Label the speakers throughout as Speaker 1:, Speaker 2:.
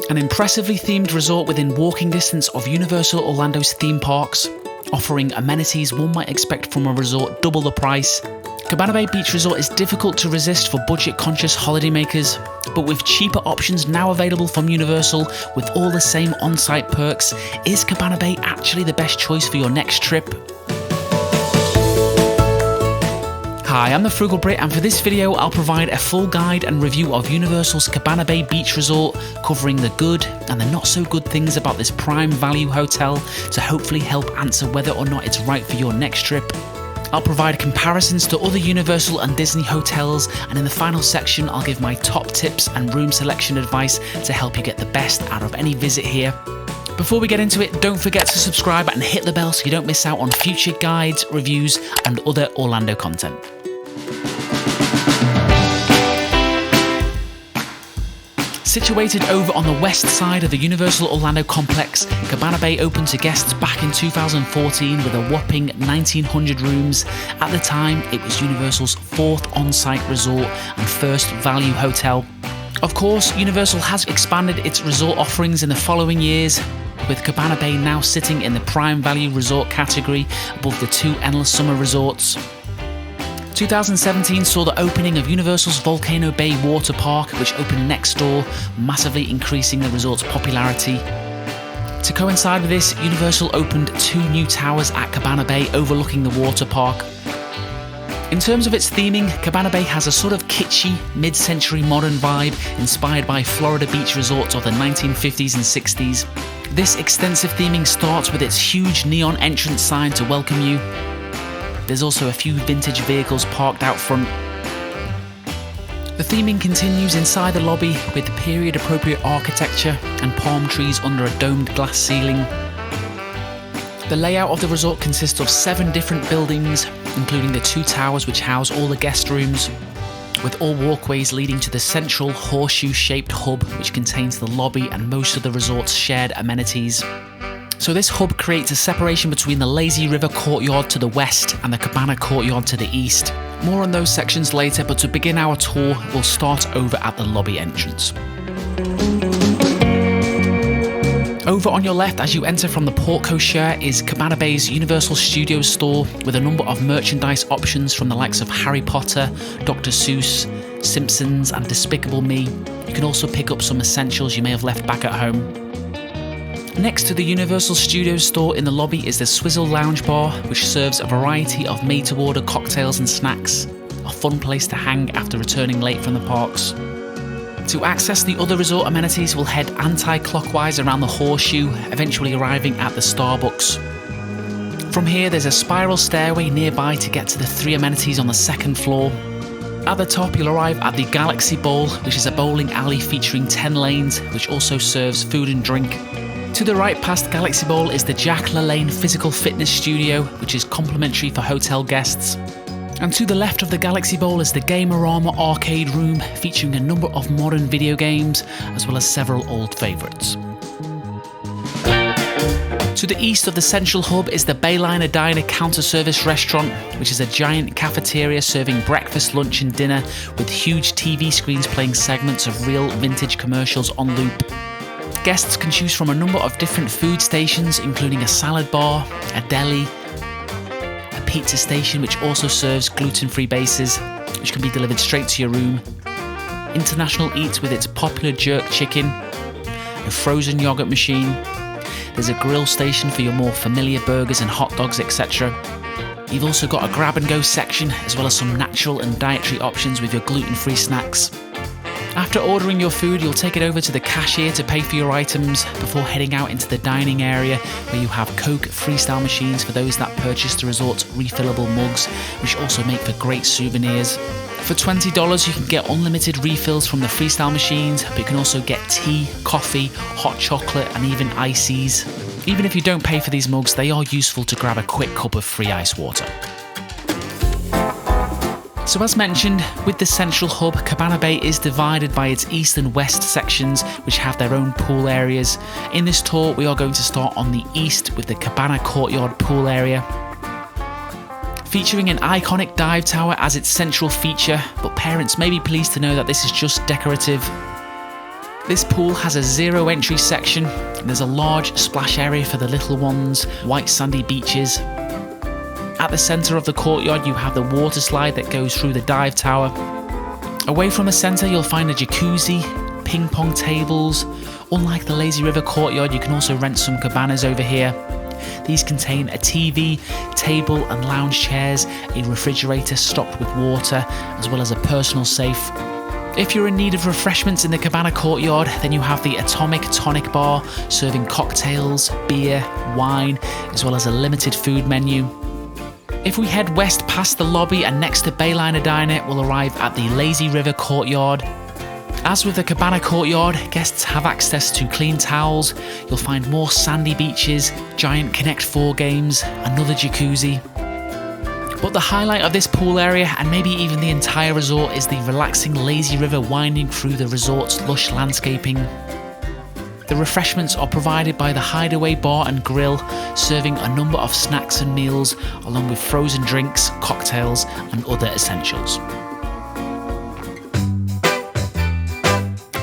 Speaker 1: An impressively themed resort within walking distance of Universal Orlando's theme parks, offering amenities one might expect from a resort double the price. Cabana Bay Beach Resort is difficult to resist for budget-conscious holidaymakers, but with cheaper options now available from Universal with all the same on-site perks, is Cabana Bay actually the best choice for your next trip? Hi, I'm the Frugal Brit, and for this video I'll provide a full guide and review of Universal's Cabana Bay Beach Resort, covering the good and the not so good things about this prime value hotel to hopefully help answer whether or not it's right for your next trip. I'll provide comparisons to other Universal and Disney hotels, and in the final section I'll give my top tips and room selection advice to help you get the best out of any visit here. Before we get into it, don't forget to subscribe and hit the bell so you don't miss out on future guides, reviews and other Orlando content. Situated over on the west side of the Universal Orlando complex, Cabana Bay opened to guests back in 2014 with a whopping 1,900 rooms. At the time, it was Universal's fourth on-site resort and first value hotel. Of course, Universal has expanded its resort offerings in the following years, with Cabana Bay now sitting in the prime value resort category above the two Endless Summer resorts. 2017 saw the opening of Universal's Volcano Bay Water Park, which opened next door, massively increasing the resort's popularity. To coincide with this, Universal opened two new towers at Cabana Bay overlooking the water park. In terms of its theming, Cabana Bay has a sort of kitschy, mid-century modern vibe inspired by Florida beach resorts of the 1950s and 60s. This extensive theming starts with its huge neon entrance sign to welcome you. There's also a few vintage vehicles parked out front. The theming continues inside the lobby with period-appropriate architecture and palm trees under a domed glass ceiling. The layout of the resort consists of 7 different buildings, including the 2 towers which house all the guest rooms, with all walkways leading to the central horseshoe-shaped hub which contains the lobby and most of the resort's shared amenities. So this hub creates a separation between the Lazy River Courtyard to the west and the Cabana Courtyard to the east. More on those sections later, but to begin our tour, we'll start over at the lobby entrance. Over on your left as you enter from the porte cochere is Cabana Bay's Universal Studios store with a number of merchandise options from the likes of Harry Potter, Dr. Seuss, Simpsons and Despicable Me. You can also pick up some essentials you may have left back at home. Next to the Universal Studios store in the lobby is the Swizzle Lounge Bar, which serves a variety of made-to-order cocktails and snacks, a fun place to hang after returning late from the parks. To access the other resort amenities, we'll head anti-clockwise around the horseshoe, eventually arriving at the Starbucks. From here, there's a spiral stairway nearby to get to the 3 amenities on the 2nd floor. At the top, you'll arrive at the Galaxy Bowl, which is a bowling alley featuring 10 lanes, which also serves food and drink. To the right past Galaxy Bowl is the Jack LaLanne Physical Fitness Studio, which is complimentary for hotel guests. And to the left of the Galaxy Bowl is the Gamerama Arcade Room, featuring a number of modern video games, as well as several old favourites. To the east of the central hub is the Bayliner Diner Counter Service Restaurant, which is a giant cafeteria serving breakfast, lunch and dinner, with huge TV screens playing segments of real vintage commercials on loop. Guests can choose from a number of different food stations, including a salad bar, a deli, a pizza station which also serves gluten-free bases, which can be delivered straight to your room, International Eats with its popular jerk chicken, a frozen yogurt machine, there's a grill station for your more familiar burgers and hot dogs, etc. You've also got a grab-and-go section, as well as some natural and dietary options with your gluten-free snacks. After ordering your food, you'll take it over to the cashier to pay for your items before heading out into the dining area, where you have Coke freestyle machines for those that purchase the resort's refillable mugs, which also make for great souvenirs. For $20, you can get unlimited refills from the freestyle machines, but you can also get tea, coffee, hot chocolate, and even ices. Even if you don't pay for these mugs, they are useful to grab a quick cup of free ice water. So as mentioned, with the central hub, Cabana Bay is divided by its east and west sections, which have their own pool areas. In this tour, we are going to start on the east with the Cabana Courtyard pool area, featuring an iconic dive tower as its central feature, but parents may be pleased to know that this is just decorative. This pool has a zero entry section. There's a large splash area for the little ones, white sandy beaches. At the centre of the courtyard, you have the water slide that goes through the dive tower. Away from the centre, you'll find a jacuzzi, ping pong tables. Unlike the Lazy River courtyard, you can also rent some cabanas over here. These contain a TV, table and lounge chairs, a refrigerator stocked with water, as well as a personal safe. If you're in need of refreshments in the Cabana courtyard, then you have the Atomic Tonic Bar, serving cocktails, beer, wine, as well as a limited food menu. If we head west past the lobby and next to Bayliner Diner, we'll arrive at the Lazy River courtyard. As with the Cabana courtyard, guests have access to clean towels. You'll find more sandy beaches, giant Connect 4 games, another jacuzzi. But the highlight of this pool area, and maybe even the entire resort, is the relaxing Lazy River winding through the resort's lush landscaping. The refreshments are provided by the Hideaway Bar and Grill, serving a number of snacks and meals, along with frozen drinks, cocktails, and other essentials.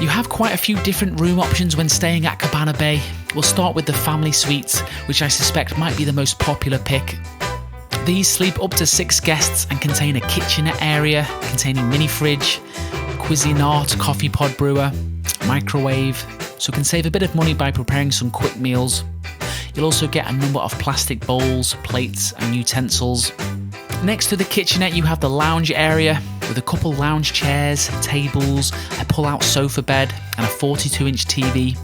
Speaker 1: You have quite a few different room options when staying at Cabana Bay. We'll start with the family suites, which I suspect might be the most popular pick. These sleep up to 6 guests and contain a kitchenette area containing mini fridge, Cuisinart coffee pod brewer, microwave, so can save a bit of money by preparing some quick meals. You'll also get a number of plastic bowls, plates and utensils. Next to the kitchenette you have the lounge area with a couple lounge chairs, tables, a pull-out sofa bed and a 42-inch TV.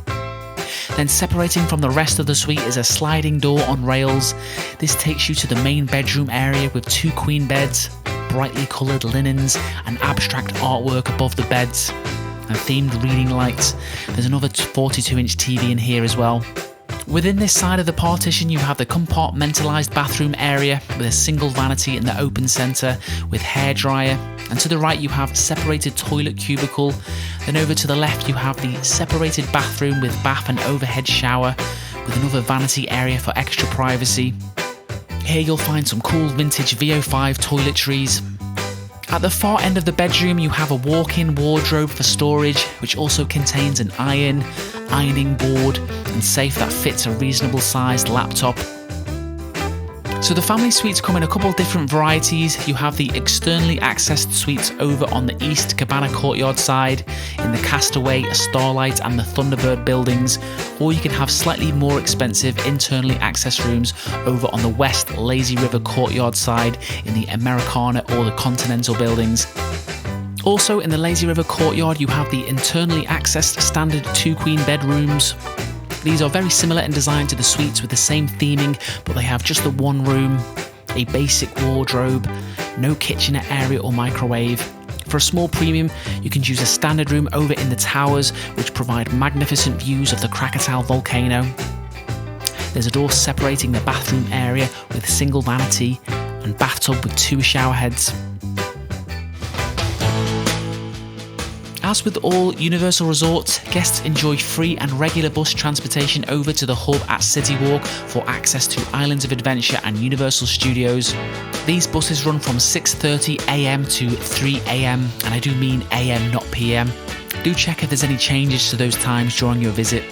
Speaker 1: Then separating from the rest of the suite is a sliding door on rails. This takes you to the main bedroom area with 2 queen beds, brightly coloured linens and abstract artwork above the beds, and themed reading lights. There's another 42-inch TV in here as well. Within this side of the partition you have the compartmentalised bathroom area with a single vanity in the open centre with hairdryer, and to the right you have separated toilet cubicle. Then over to the left you have the separated bathroom with bath and overhead shower with another vanity area for extra privacy. Here you'll find some cool vintage VO5 toiletries. At the far end of the bedroom you have a walk-in wardrobe for storage, which also contains an ironing board and safe that fits a reasonable sized laptop. So the family suites come in a couple different varieties. You have the externally accessed suites over on the East Cabana courtyard side in the Castaway, Starlight and the Thunderbird buildings, or you can have slightly more expensive internally accessed rooms over on the West Lazy River courtyard side in the Americana or the Continental buildings. Also in the Lazy River courtyard you have the internally accessed standard 2 queen bedrooms. These are very similar in design to the suites with the same theming, but they have just the one room, a basic wardrobe, no kitchenette area or microwave. For a small premium, you can choose a standard room over in the towers, which provide magnificent views of the Krakatoa volcano. There's a door separating the bathroom area with single vanity and bathtub with 2 shower heads. As with all Universal resorts, guests enjoy free and regular bus transportation over to the hub at City Walk for access to Islands of Adventure and Universal Studios. These buses run from 6:30 AM to 3 AM, and I do mean AM, not PM. Do check if there's any changes to those times during your visit.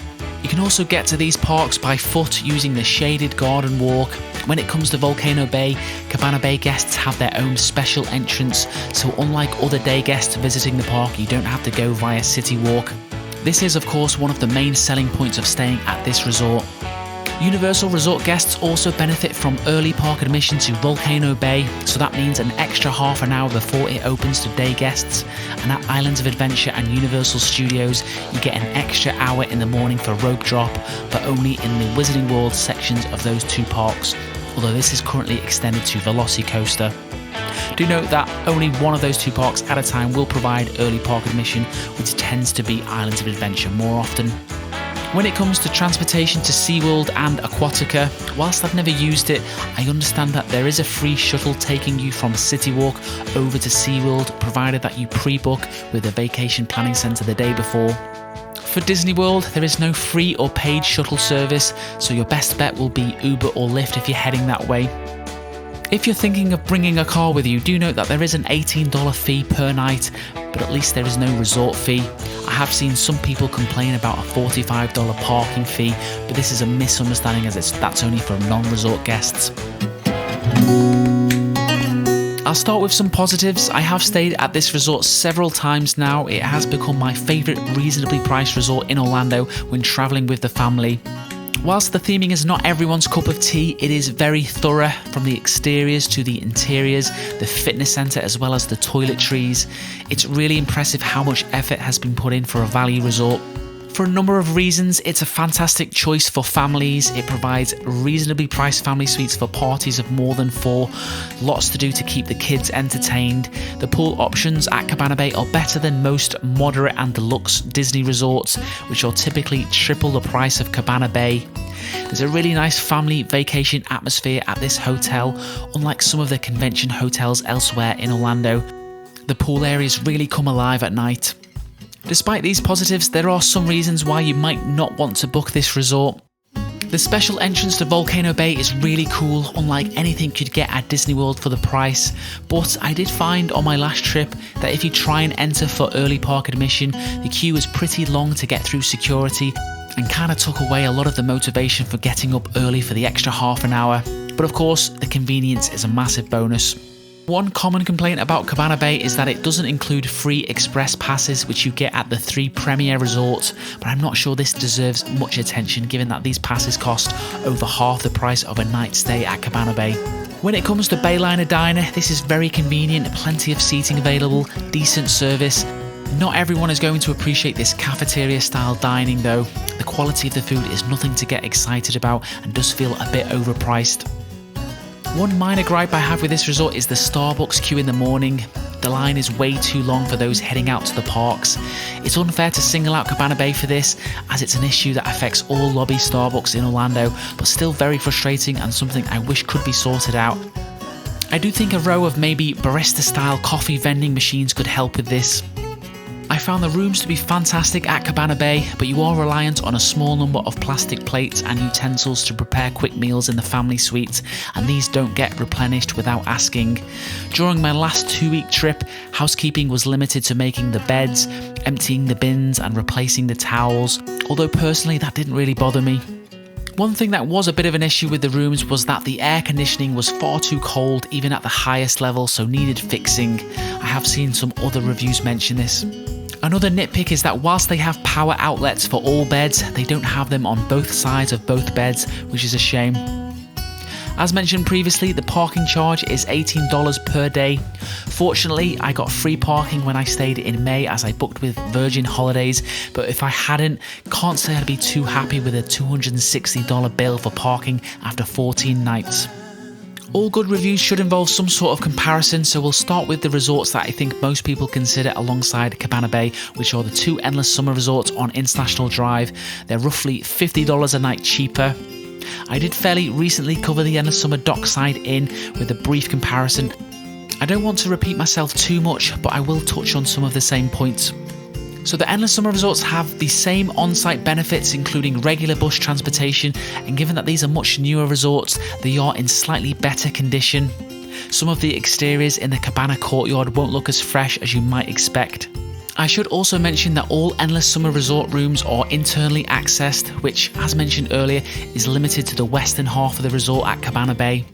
Speaker 1: You can also get to these parks by foot using the shaded garden walk. When it comes to Volcano Bay, Cabana Bay guests have their own special entrance, so unlike other day guests visiting the park, you don't have to go via City Walk. This is of course one of the main selling points of staying at this resort. Universal Resort guests also benefit from early park admission to Volcano Bay, so that means an extra half an hour before it opens to day guests. And at Islands of Adventure and Universal Studios, you get an extra hour in the morning for rope drop, but only in the Wizarding World sections of those 2 parks, although this is currently extended to Velocicoaster. Do note that only one of those 2 parks at a time will provide early park admission, which tends to be Islands of Adventure more often. When it comes to transportation to SeaWorld and Aquatica, whilst I've never used it, I understand that there is a free shuttle taking you from City Walk over to SeaWorld, provided that you pre-book with the Vacation Planning Centre the day before. For Disney World, there is no free or paid shuttle service, so your best bet will be Uber or Lyft if you're heading that way. If you're thinking of bringing a car with you, do note that there is an $18 fee per night, but at least there is no resort fee. I have seen some people complain about a $45 parking fee, but this is a misunderstanding as that's only for non-resort guests. I'll start with some positives. I have stayed at this resort several times now. It has become my favourite reasonably priced resort in Orlando when travelling with the family. Whilst the theming is not everyone's cup of tea, it is very thorough, from the exteriors to the interiors, the fitness centre as well as the toiletries. It's really impressive how much effort has been put in for a value resort. For a number of reasons, it's a fantastic choice for families. It provides reasonably priced family suites for parties of more than 4. Lots to do to keep the kids entertained. The pool options at Cabana Bay are better than most moderate and deluxe Disney resorts, which are typically triple the price of Cabana Bay. There's a really nice family vacation atmosphere at this hotel, unlike some of the convention hotels elsewhere in Orlando. The pool areas really come alive at night. Despite these positives, there are some reasons why you might not want to book this resort. The special entrance to Volcano Bay is really cool, unlike anything you'd get at Disney World for the price, but I did find on my last trip that if you try and enter for early park admission, the queue is pretty long to get through security and kind of took away a lot of the motivation for getting up early for the extra half an hour. But of course, the convenience is a massive bonus. One common complaint about Cabana Bay is that it doesn't include free express passes, which you get at the 3 premier resorts, but I'm not sure this deserves much attention given that these passes cost over half the price of a night stay at Cabana Bay. When it comes to bayliner diner, this is very convenient, plenty of seating available, decent service. Not everyone is going to appreciate this cafeteria style dining though. The quality of the food is nothing to get excited about and does feel a bit overpriced. One minor gripe I have with this resort is the Starbucks queue in the morning. The line is way too long for those heading out to the parks. It's unfair to single out Cabana Bay for this, as it's an issue that affects all lobby Starbucks in Orlando, but still very frustrating and something I wish could be sorted out. I do think a row of maybe barista-style coffee vending machines could help with this. I found the rooms to be fantastic at Cabana Bay, but you are reliant on a small number of plastic plates and utensils to prepare quick meals in the family suite, and these don't get replenished without asking. During my last 2-week trip, housekeeping was limited to making the beds, emptying the bins and replacing the towels, although personally that didn't really bother me. One thing that was a bit of an issue with the rooms was that the air conditioning was far too cold even at the highest level, so needed fixing. I have seen some other reviews mention this. Another nitpick is that whilst they have power outlets for all beds, they don't have them on both sides of both beds, which is a shame. As mentioned previously, the parking charge is $18 per day. Fortunately, I got free parking when I stayed in May as I booked with Virgin Holidays, but if I hadn't, can't say I'd be too happy with a $260 bill for parking after 14 nights. All good reviews should involve some sort of comparison, so we'll start with the resorts that I think most people consider alongside Cabana Bay, which are the 2 Endless Summer resorts on International Drive. They're roughly $50 a night cheaper. I did fairly recently cover the Endless Summer Dockside Inn with a brief comparison. I don't want to repeat myself too much, but I will touch on some of the same points. So the Endless Summer resorts have the same on-site benefits, including regular bus transportation, and given that these are much newer resorts, they are in slightly better condition. Some of the exteriors in the Cabana courtyard won't look as fresh as you might expect. I should also mention that all Endless Summer resort rooms are internally accessed, which, as mentioned earlier, is limited to the western half of the resort at Cabana Bay.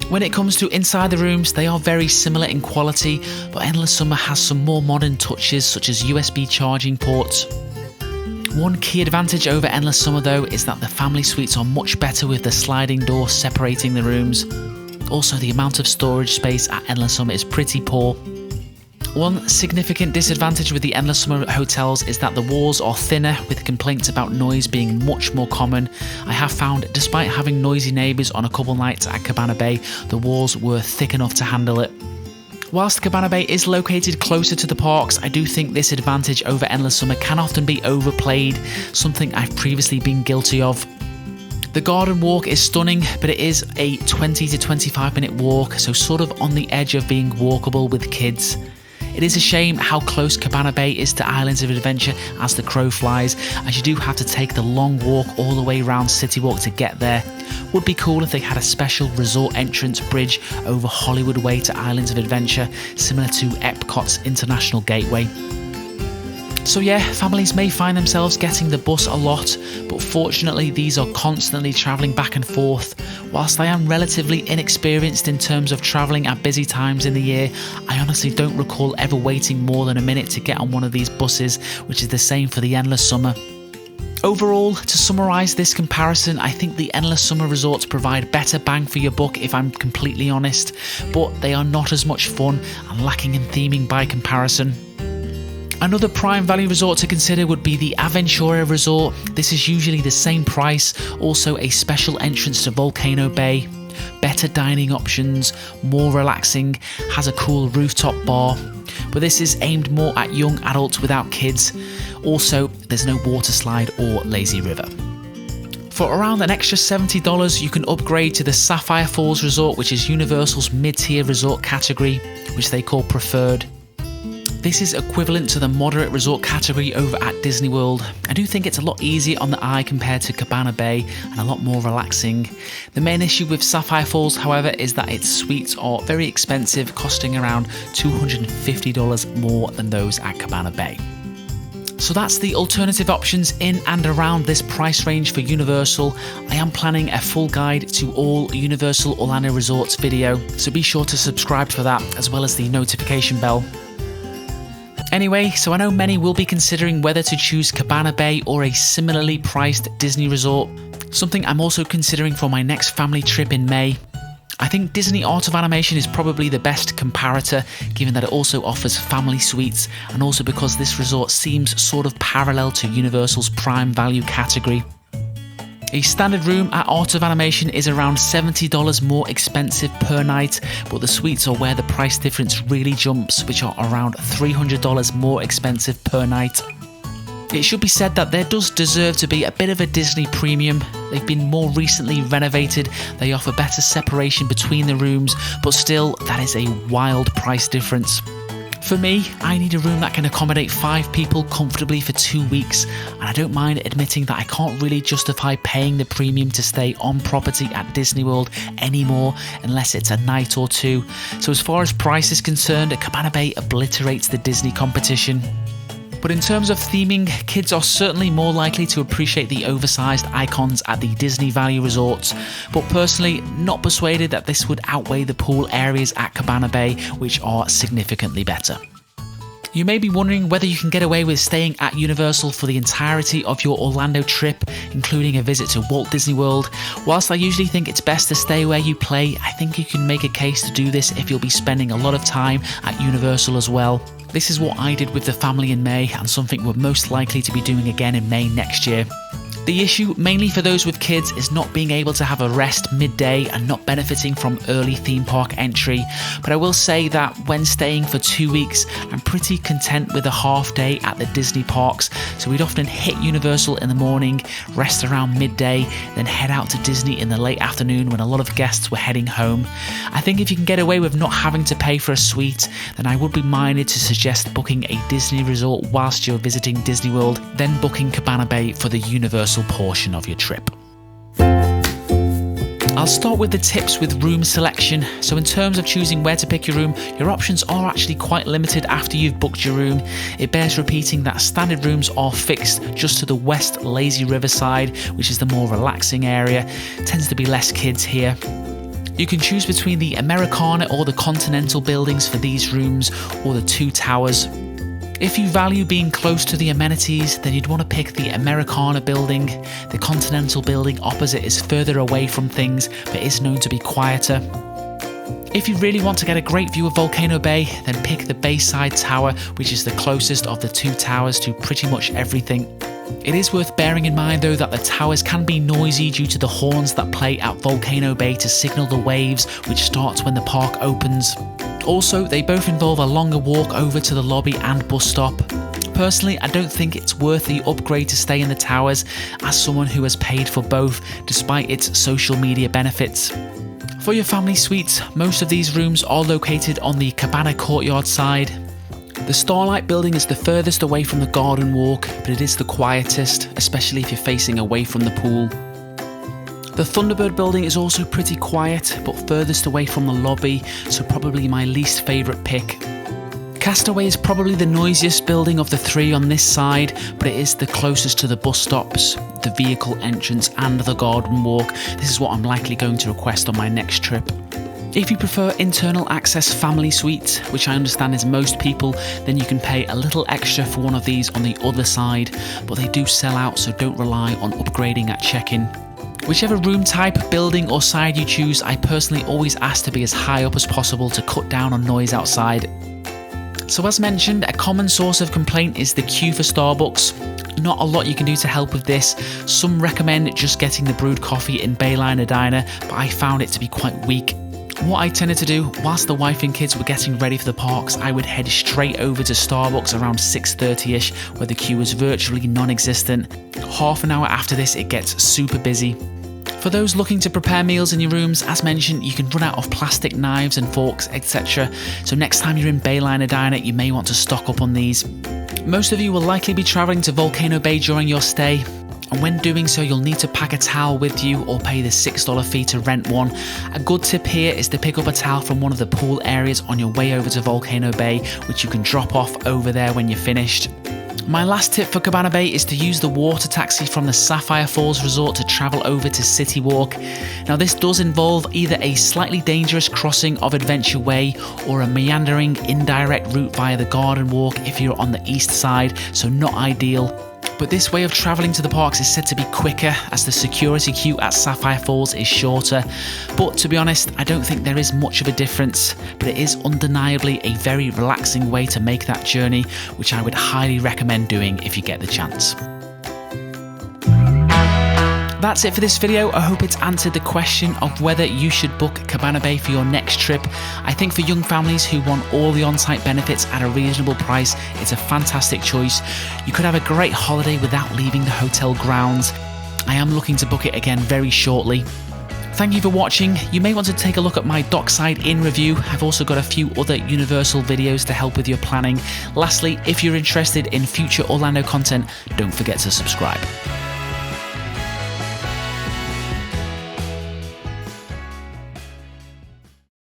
Speaker 1: When it comes to inside the rooms, they are very similar in quality, but Endless Summer has some more modern touches such as USB charging ports. One key advantage over Endless Summer though is that the family suites are much better with the sliding door separating the rooms. Also, the amount of storage space at Endless Summer is pretty poor. One significant disadvantage with the Endless Summer hotels is that the walls are thinner, with complaints about noise being much more common. I have found, despite having noisy neighbours on a couple nights at Cabana Bay, the walls were thick enough to handle it. Whilst Cabana Bay is located closer to the parks, I do think this advantage over Endless Summer can often be overplayed, something I've previously been guilty of. The garden walk is stunning, but it is a 20 to 25 minute walk, so sort of on the edge of being walkable with kids. It is a shame how close Cabana Bay is to Islands of Adventure as the crow flies, as you do have to take the long walk all the way around City Walk to get there. Would be cool if they had a special resort entrance bridge over Hollywood Way to Islands of Adventure, similar to Epcot's International Gateway. So yeah, families may find themselves getting the bus a lot, but fortunately these are constantly travelling back and forth. Whilst I am relatively inexperienced in terms of travelling at busy times in the year, I honestly don't recall ever waiting more than a minute to get on one of these buses, which is the same for the Endless Summer. Overall, to summarise this comparison, I think the Endless Summer resorts provide better bang for your buck if I'm completely honest, but they are not as much fun and lacking in theming by comparison. Another prime value resort to consider would be the Aventura Resort. This is usually the same price, also a special entrance to Volcano Bay, better dining options, more relaxing, has a cool rooftop bar, but this is aimed more at young adults without kids. Also, there's no water slide or lazy river. For around an extra $70, you can upgrade to the Sapphire Falls Resort, which is Universal's mid-tier resort category, which they call Preferred. This is equivalent to the moderate resort category over at Disney World. I do think it's a lot easier on the eye compared to Cabana Bay and a lot more relaxing. The main issue with Sapphire Falls, however, is that its suites are very expensive, costing around $250 more than those at Cabana Bay. So that's the alternative options in and around this price range for Universal. I am planning a full guide to all Universal Orlando Resorts video, so be sure to subscribe for that, as well as the notification bell. Anyway, so I know many will be considering whether to choose Cabana Bay or a similarly priced Disney resort, something I'm also considering for my next family trip in May. I think Disney Art of Animation is probably the best comparator, given that it also offers family suites, and also because this resort seems sort of parallel to Universal's prime value category. A standard room at Art of Animation is around $70 more expensive per night, but the suites are where the price difference really jumps, which are around $300 more expensive per night. It should be said that there does deserve to be a bit of a Disney premium. They've been more recently renovated, they offer better separation between the rooms, but still, that is a wild price difference. For me, I need a room that can accommodate 5 people comfortably for 2 weeks, and I don't mind admitting that I can't really justify paying the premium to stay on property at Disney World anymore unless it's a night or two. So as far as price is concerned, Cabana Bay obliterates the Disney competition. But in terms of theming, kids are certainly more likely to appreciate the oversized icons at the Disney Value Resorts, but personally not persuaded that this would outweigh the pool areas at Cabana Bay, which are significantly better. You may be wondering whether you can get away with staying at Universal for the entirety of your Orlando trip, including a visit to Walt Disney World. Whilst I usually think it's best to stay where you play, I think you can make a case to do this if you'll be spending a lot of time at Universal as well. This is what I did with the family in May, and something we're most likely to be doing again in May next year. The issue, mainly for those with kids, is not being able to have a rest midday and not benefiting from early theme park entry, but I will say that when staying for 2 weeks, I'm pretty content with a half day at the Disney parks, so we'd often hit Universal in the morning, rest around midday, then head out to Disney in the late afternoon when a lot of guests were heading home. I think if you can get away with not having to pay for a suite, then I would be minded to suggest booking a Disney resort whilst you're visiting Disney World, then booking Cabana Bay for the Universal portion of your trip. I'll start with the tips with room selection. So in terms of choosing where to pick your room, your options are actually quite limited after you've booked your room. It bears repeating that standard rooms are fixed just to the west lazy river side, which is the more relaxing area. Tends to be less kids here. You can choose between the Americana or the Continental buildings for these rooms, or the 2 towers. If you value being close to the amenities, then you'd want to pick the Americana building. The Continental building opposite is further away from things, but is known to be quieter. If you really want to get a great view of Volcano Bay, then pick the Bayside Tower, which is the closest of the 2 towers to pretty much everything. It is worth bearing in mind though that the towers can be noisy due to the horns that play at Volcano Bay to signal the waves, which starts when the park opens. Also, they both involve a longer walk over to the lobby and bus stop. Personally, I don't think it's worth the upgrade to stay in the towers, as someone who has paid for both despite its social media benefits. For your family suites, most of these rooms are located on the Cabana courtyard side. The Starlight building is the furthest away from the garden walk, but it is the quietest, especially if you're facing away from the pool. The Thunderbird building is also pretty quiet, but furthest away from the lobby, so probably my least favourite pick. Castaway is probably the noisiest building of the three on this side, but it is the closest to the bus stops, the vehicle entrance and the garden walk. This is what I'm likely going to request on my next trip. If you prefer internal access family suites, which I understand is most people, then you can pay a little extra for one of these on the other side, but they do sell out, so don't rely on upgrading at check-in. Whichever room type, building or side you choose, I personally always ask to be as high up as possible to cut down on noise outside. So as mentioned, a common source of complaint is the queue for Starbucks. Not a lot you can do to help with this. Some recommend just getting the brewed coffee in Bayliner Diner, but I found it to be quite weak. What I tended to do, whilst the wife and kids were getting ready for the parks, I would head straight over to Starbucks around 6:30ish, where the queue was virtually non-existent. Half an hour after this, it gets super busy. For those looking to prepare meals in your rooms, as mentioned, you can run out of plastic knives and forks, etc. So next time you're in Bayliner Diner, you may want to stock up on these. Most of you will likely be travelling to Volcano Bay during your stay, and when doing so, you'll need to pack a towel with you or pay the $6 fee to rent one. A good tip here is to pick up a towel from one of the pool areas on your way over to Volcano Bay, which you can drop off over there when you're finished. My last tip for Cabana Bay is to use the water taxi from the Sapphire Falls Resort to travel over to City Walk. Now this does involve either a slightly dangerous crossing of Adventure Way or a meandering indirect route via the Garden Walk if you're on the east side, so not ideal. But this way of travelling to the parks is said to be quicker as the security queue at Sapphire Falls is shorter. But to be honest, I don't think there is much of a difference, but it is undeniably a very relaxing way to make that journey, which I would highly recommend doing if you get the chance. That's it for this video. I hope it's answered the question of whether you should book Cabana Bay for your next trip. I think for young families who want all the on-site benefits at a reasonable price, it's a fantastic choice. You could have a great holiday without leaving the hotel grounds. I am looking to book it again very shortly. Thank you for watching. You may want to take a look at my Dockside Inn review. I've also got a few other Universal videos to help with your planning. Lastly, if you're interested in future Orlando content, don't forget to subscribe.